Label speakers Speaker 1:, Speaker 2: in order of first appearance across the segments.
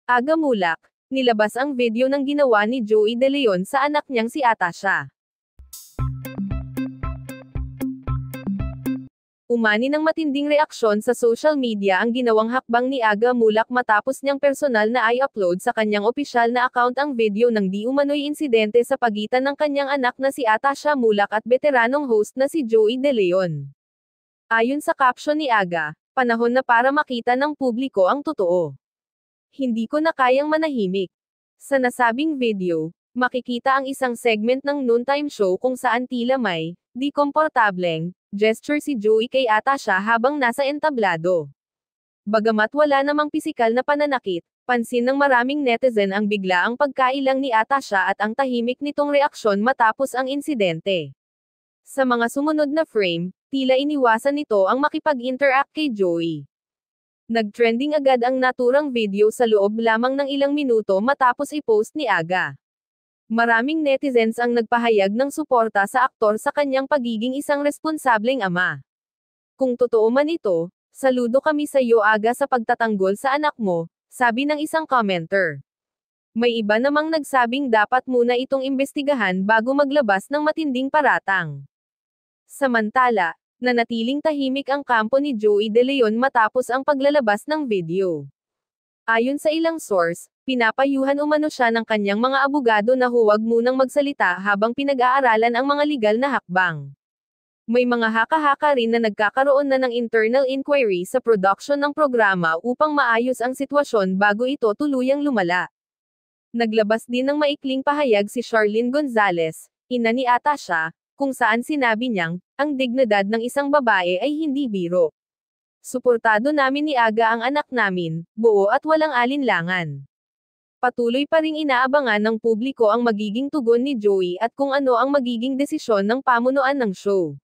Speaker 1: Aga Mulak, nilabas ang video ng ginawa ni Joey De Leon sa anak niyang si Atasha. Umani ng matinding reaksyon sa social media ang ginawang hakbang ni Aga Mulak matapos niyang personal na i-upload sa kanyang opisyal na account ang video ng di umano'y insidente sa pagitan ng kanyang anak na si Atasha Mulak at veteranong host na si Joey De Leon. Ayon sa caption ni Aga, panahon na para makita ng publiko ang totoo. Hindi ko na kayang manahimik. Sa nasabing video, makikita ang isang segment ng noontime show kung saan tila may, di komportableng, gesture si Joey kay Atasha habang nasa entablado. Bagamat wala namang pisikal na pananakit, pansin ng maraming netizen ang biglaang pagkailang ni Atasha at ang tahimik nitong reaksyon matapos ang insidente. Sa mga sumunod na frame, tila iniwasan nito ang makipag-interact kay Joey. Nag-trending agad ang naturang video sa loob lamang ng ilang minuto matapos i-post ni Aga. Maraming netizens ang nagpahayag ng suporta sa aktor sa kanyang pagiging isang responsableng ama. Kung totoo man ito, saludo kami sa iyo Aga sa pagtatanggol sa anak mo, sabi ng isang commenter. May iba namang nagsabing dapat muna itong imbestigahan bago maglabas ng matinding paratang. Samantala, nanatiling tahimik ang kampo ni Joey De Leon matapos ang paglalabas ng video. Ayon sa ilang source, pinapayuhan umano siya ng kanyang mga abogado na huwag munang magsalita habang pinag-aaralan ang mga legal na hakbang. May mga haka-haka rin na nagkakaroon na ng internal inquiry sa production ng programa upang maayos ang sitwasyon bago ito tuluyang lumala. Naglabas din ng maikling pahayag si Charlene Gonzalez, ina ni Atasha, kung saan sinabi niyang, ang dignidad ng isang babae ay hindi biro. Suportado namin ni Aga ang anak namin, buo at walang alinlangan. Patuloy pa ring inaabangan ng publiko ang magiging tugon ni Joey at kung ano ang magiging desisyon ng pamunuan ng show.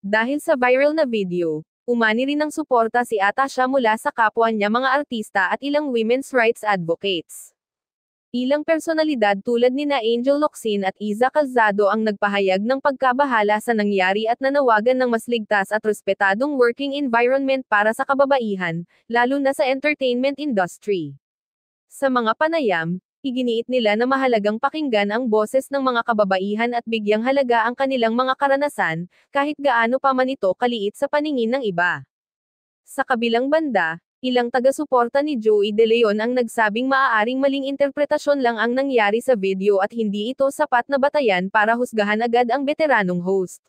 Speaker 1: Dahil sa viral na video, umani rin ng suporta si Atasha mula sa kapwa niya mga artista at ilang women's rights advocates. Ilang personalidad tulad nina Angel Locsin at Iza Calzado ang nagpahayag ng pagkabahala sa nangyari at nanawagan ng mas ligtas at respetadong working environment para sa kababaihan, lalo na sa entertainment industry. Sa mga panayam, iginiit nila na mahalagang pakinggan ang boses ng mga kababaihan at bigyang halaga ang kanilang mga karanasan, kahit gaano pa man ito kaliit sa paningin ng iba. Sa kabilang banda, ilang taga-suporta ni Joey De Leon ang nagsabing maaaring maling interpretasyon lang ang nangyari sa video at hindi ito sapat na batayan para husgahan agad ang veteranong host.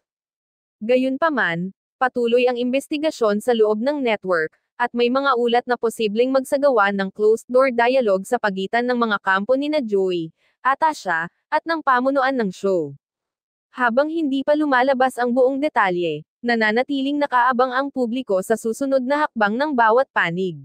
Speaker 1: Gayunpaman, patuloy ang investigasyon sa loob ng network, at may mga ulat na posibleng magsagawa ng closed-door dialogue sa pagitan ng mga kampo nina Joey, Atasha, at ng pamunuan ng show. Habang hindi pa lumalabas ang buong detalye, nananatiling nakaabang ang publiko sa susunod na hakbang ng bawat panig.